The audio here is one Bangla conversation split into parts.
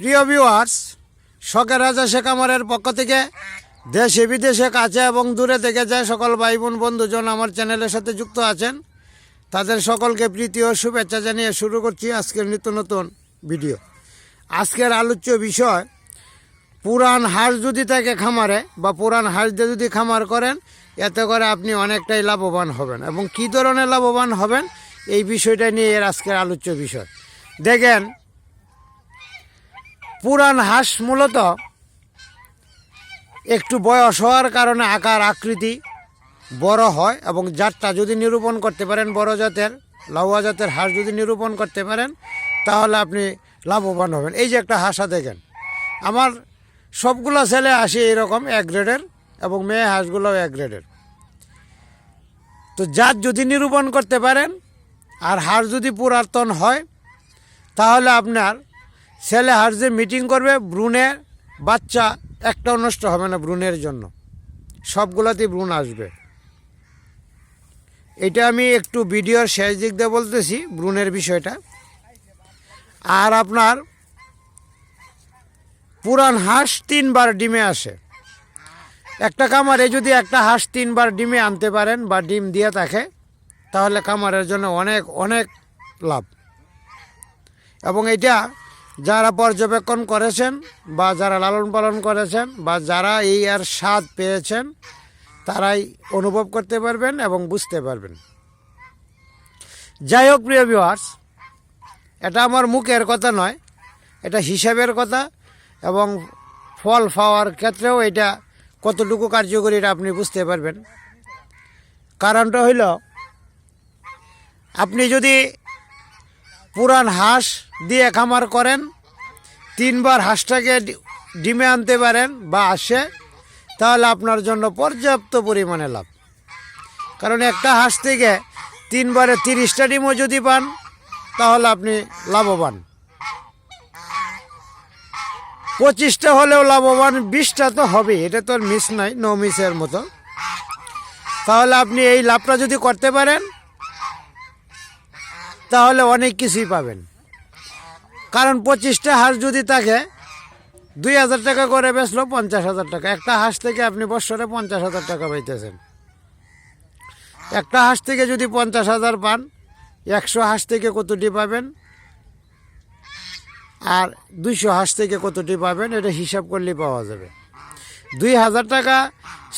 প্রিয় ভিউয়ার্স, শখের রাজা শেখ আমারের পক্ষ থেকে দেশে বিদেশে কাছে এবং দূরে থেকে যে সকল ভাই বোন বন্ধুজন আমার চ্যানেলের সাথে যুক্ত আছেন তাদের সকলকে প্রীতি ও শুভেচ্ছা জানিয়ে শুরু করছি আজকের নিত্য নতুন ভিডিও। আজকের আলোচ্য বিষয়, পুরান হাঁস যদি থাকে খামারে বা পুরান হাঁস দিয়ে যদি খামার করেন, এতে করে আপনি অনেকটাই লাভবান হবেন এবং কী ধরনের লাভবান হবেন এই বিষয়টা নিয়ে এর আজকের আলোচ্য বিষয়। দেখেন, পুরান হাঁস মূলত একটু বয়স হওয়ার কারণে আকার আকৃতি বড় হয় এবং জাতটা যদি নিরূপণ করতে পারেন, বড় জাতের লাউয়া জাতের হাঁস যদি নিরূপণ করতে পারেন তাহলে আপনি লাভবান হবেন। এই যে একটা হাঁসা দেখেন, আমার সবগুলো ছেলে হাঁসি এরকম এক গ্রেডের এবং মেয়ে হাঁসগুলোও এক গ্রেডের। তো জাত যদি নিরূপণ করতে পারেন আর হাঁস যদি পুরাতন হয় তাহলে আপনার ছেলে হাঁস যে মিটিং করবে, ভ্রূণের বাচ্চা একটাও নষ্ট হবে না ভ্রূণের জন্য, সবগুলোতেই ভ্রূণ আসবে। এটা আমি একটু ভিডিওর শেষ দিক দিয়ে বলতেছি ভ্রূণের বিষয়টা। আর আপনার পুরান হাঁস 3 বার ডিমে আসে। একটা খামারে যদি একটা হাঁস 3 বার ডিমে আনতে পারেন বা ডিম দিয়ে থাকে তাহলে খামারের জন্য অনেক অনেক লাভ। এবং এটা যারা পর্যবেক্ষণ করেছেন বা যারা লালন পালন করেছেন বা যারা এই আর স্বাদ পেয়েছেন তারাই অনুভব করতে পারবেন এবং বুঝতে পারবেন। যাই হোক প্রিয় ভিউয়ার্স, এটা আমার মুখের কথা নয়, এটা হিসাবের কথা এবং ফল পাওয়ার ক্ষেত্রেও এটা কতটুকু কার্যকরী এটা আপনি বুঝতে পারবেন। কারণটা হইল, আপনি যদি পুরান হাঁস দিয়ে খামার করেন, 3 বার হাঁসটাকে ডিমে আনতে পারেন বা আসে, তাহলে আপনার জন্য পর্যাপ্ত পরিমাণে লাভ। কারণ একটা হাঁস থেকে 3 বারে 30টা ডিমও যদি পান তাহলে আপনি লাভবান। 25টা হলেও লাভবান, 20টা তো হবে, এটা তো মিস নাই, নো মিসের মতো। তাহলে আপনি এই লাভটা যদি করতে পারেন তাহলে অনেক কিছুই পাবেন। কারণ 25টা হাঁস যদি থাকে 2000 টাকা করে বেচলো 50,000 টাকা। একটা হাঁস থেকে আপনি বছরে 50,000 টাকা পাইতেছেন। একটা হাঁস থেকে যদি 50,000 পান, 100 হাঁস থেকে কতটি পাবেন আর 200 হাঁস থেকে কতটি পাবেন এটা হিসাব করলে পাওয়া যাবে। 2000 টাকা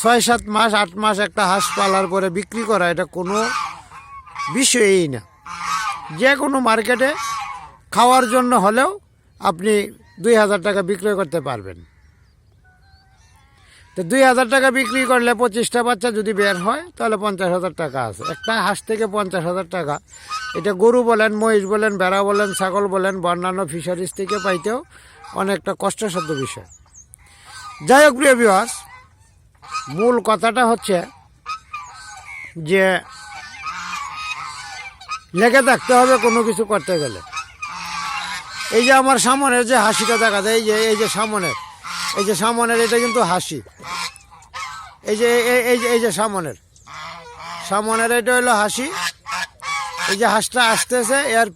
6-7 মাস 8 মাস একটা হাঁস পালার পরে বিক্রি করা এটা কোনো বিষয়ই না। যে কোনো মার্কেটে খাওয়ার জন্য হলেও আপনি 2000 টাকা বিক্রয় করতে পারবেন। তো 2000 টাকা বিক্রি করলে 25টা বাচ্চা যদি বের হয় তাহলে 50,000 টাকা আছে। একটা হাঁস থেকে 50,000 টাকা, এটা গরু বলেন, মহিষ বলেন, ভেড়া বলেন, ছাগল বলেন, অন্যান্য ফিশারিজ থেকে পাইতেও অনেকটা কষ্টসাধ্য বিষয়। যাই হোক প্রিয় ভিউয়ার্স, মূল কথাটা হচ্ছে যে লেগে থাকতে হবে কোনো কিছু করতে গেলে। এই যে আমার সামনের যে হাসিটা দেখা যায়, এই যে সামনের এটা কিন্তু হাসি। এই যে সামনের এটা হলো হাসি। এই যে হাঁসটা আসতেছে, এর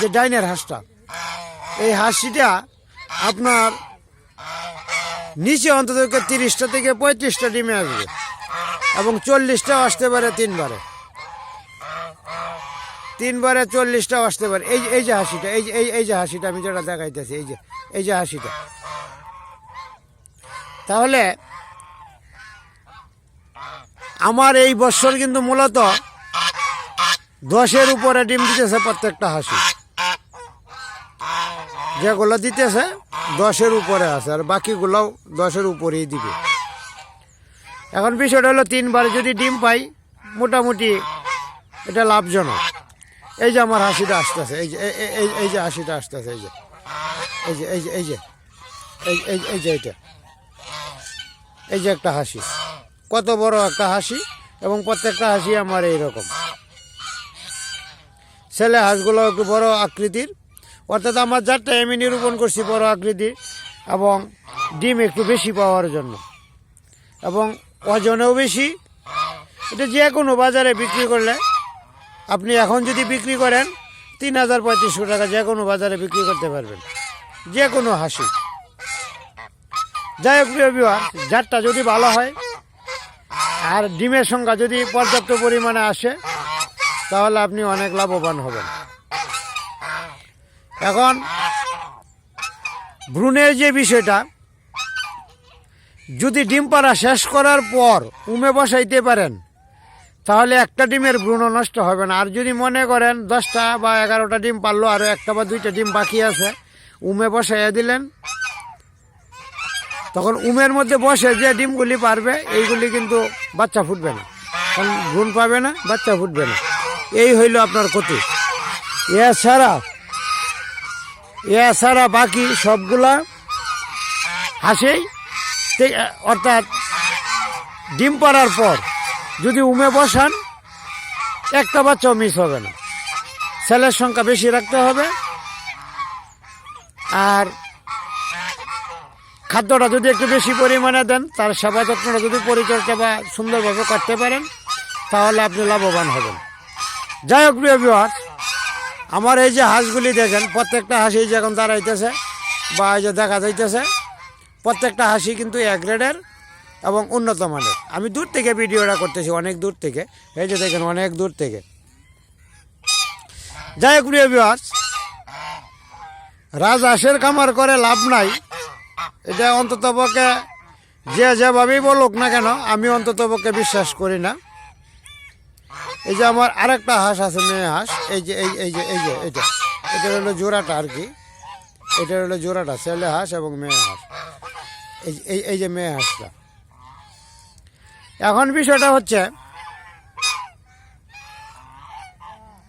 যে ডাইনের হাঁসটা, এই হাসিটা আপনার নিচে অন্তত 30টা থেকে 35টা ডিমে আসবে এবং 40টাও আসতে পারে 3 বারে। 3 বারে 40টাও আসতে পারে। এই যে হাসিটা, এই যে হাসিটা আমি যেটা দেখাইতেছি, এই যে হাসিটা। তাহলে আমার এই বছর কিন্তু মূলত 10-এর উপরে ডিম দিতেছে প্রত্যেকটা হাসি। যেগুলো দিতেছে 10-এর উপরে আছে আর বাকিগুলোও 10-এর উপরেই দিবে। এখন বিষয়টা হলো 3 বারে যদি ডিম পাই মোটামুটি এটা লাভজনক। এই যে আমার হাসিটা আসতেছে, এই যে হাসিটা আসতেছে, এই যে একটা হাসি, কত বড় একটা হাসি এবং প্রত্যেকটা হাসি আমার এইরকম। ছেলে হাঁসগুলো একটু বড় আকৃতির, অর্থাৎ আমার জাতটা আমি নিরূপণ করছি বড় আকৃতির এবং ডিম একটু বেশি পাওয়ার জন্য এবং ওজনেও বেশি। এটা যে কোনো বাজারে বিক্রি করলে আপনি এখন যদি বিক্রি করেন 3,000-3500 টাকা যে কোনো বাজারে বিক্রি করতে পারবেন। যে কোনো হাঁসই। যাই হোক প্রিয় ভিউয়ার, জাতটা যদি ভালো হয় আর ডিমের সংখ্যা যদি পর্যাপ্ত পরিমাণে আসে তাহলে আপনি অনেক লাভবান হবেন। এখন ভ্রূণের যে বিষয়টা, যদি ডিম পাড়া শেষ করার পর উমে বসাইতে পারেন তাহলে একটা ডিমের ভ্রূণ নষ্ট হবে না। আর যদি মনে করেন 10টা বা 11টা ডিম পারলো, আরও 1টা বা 2টা ডিম বাকি আছে, উমে বসাইয়া দিলেন, তখন উমের মধ্যে বসে যে ডিমগুলি পারবে এইগুলি কিন্তু বাচ্চা ফুটবে না, কারণ ভ্রূণ পাবে না, বাচ্চা ফুটবে না। এই হইল আপনার ক্ষতি। এছাড়া বাকি সবগুলা হাসেই, অর্থাৎ ডিম পাড়ার পর যদি উমে বসান একটা বাচ্চাও মিস হবে না। ছেলের সংখ্যা বেশি রাখতে হবে, আর খাদ্যটা যদি একটু বেশি পরিমাণে দেন, তার সেবা যত্নটা যদি পরিচর্যা বা সুন্দরভাবে করতে পারেন তাহলে আপনি লাভবান হবেন। যাই হোক প্রিয় ভিউয়ার, আমার এই যে হাঁসগুলি দেখেন, প্রত্যেকটা হাঁসি যে এখন দাঁড়াইতেছে বা এই যে দেখা যাইতেছে, প্রত্যেকটা হাঁসি কিন্তু এ গ্রেডের এবং উন্নত মানের। আমি দূর থেকে ভিডিওটা করতেছি, অনেক দূর থেকে, এই যে দেখেন অনেক দূর থেকে। যাই হোক প্রিয় ভিউয়ার, রাজহাঁসের খামার করে লাভ নাই, এটা অন্ততপক্ষে যে যেভাবেই বলুক না কেন আমি অন্ততপক্ষে বিশ্বাস করি না। এই যে আমার আরেকটা হাঁস আছে, মেয়ে হাঁস, এই যে এটা হলো জোড়াটা আর কি, এটা হলো জোড়াটা, ছেলে হাঁস এবং মেয়ে হাঁস। এই যে মেয়ে হাঁসটা। এখন বিষয়টা হচ্ছে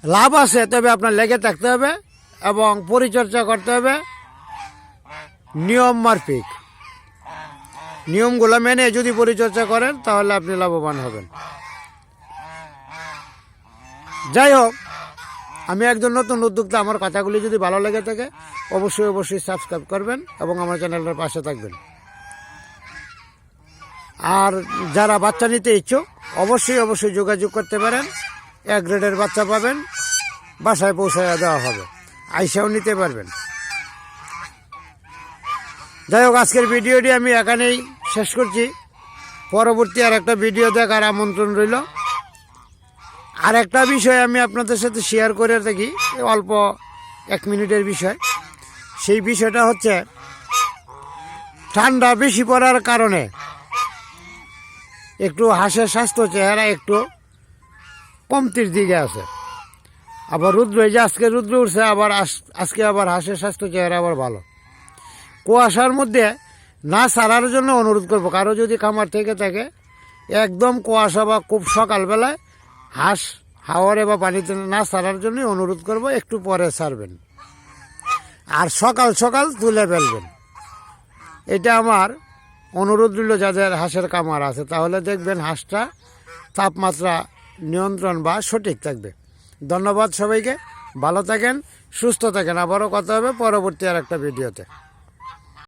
লাভ আছে, তবে আপনার লেগে থাকতে হবে এবং পরিচর্যা করতে হবে নিয়ম মাফিক। নিয়মগুলো মেনে যদি পরিচর্যা করেন তাহলে আপনি লাভবান হবেন। যাই হোক, আমি একজন নতুন উদ্যোক্তা, আমার কথাগুলি যদি ভালো লেগে থাকে অবশ্যই সাবস্ক্রাইব করবেন এবং আমার চ্যানেলের পাশে থাকবেন। আর যারা বাচ্চা নিতে ইচ্ছুক অবশ্যই যোগাযোগ করতে পারেন। এক গ্রেডের বাচ্চা পাবেন, বাসায় পৌঁছাইয়া দেওয়া হবে, আইসাও নিতে পারবেন। যাই হোক, আজকের ভিডিওটি আমি এখানেই শেষ করছি। পরবর্তী আর একটা ভিডিও দেখার আমন্ত্রণ রইল। আর একটা বিষয় আমি আপনাদের সাথে শেয়ার করে থাকি, অল্প 1 মিনিটের বিষয়। সেই বিষয়টা হচ্ছে ঠান্ডা বেশি পড়ার কারণে একটু হাঁসের স্বাস্থ্য চেহারা একটু কমতির দিকে আছে। আবার রুদ্র, এই যে আজকে রুদ্র উঠছে, আবার আজকে আবার হাঁসের স্বাস্থ্য চেহারা আবার ভালো। কুয়াশার মধ্যে না ছাড়ার জন্য অনুরোধ করবো, কারো যদি খামার থেকে থাকে একদম কুয়াশা বা খুব সকালবেলায় হাঁস হাওয়ারে বা পানিতে না ছাড়ার জন্যই অনুরোধ করব, একটু পরে ছাড়বেন আর সকাল সকাল তুলে ফেলবেন। এটা আমার অনুরোধ রইল যাদের হাঁসের খামার আছে, তাহলে দেখবেন হাঁসটা তাপমাত্রা নিয়ন্ত্রণ বা সঠিক থাকবে। ধন্যবাদ সবাইকে, ভালো থাকেন, সুস্থ থাকেন। আবারও কথা হবে পরবর্তী আর একটা ভিডিওতে।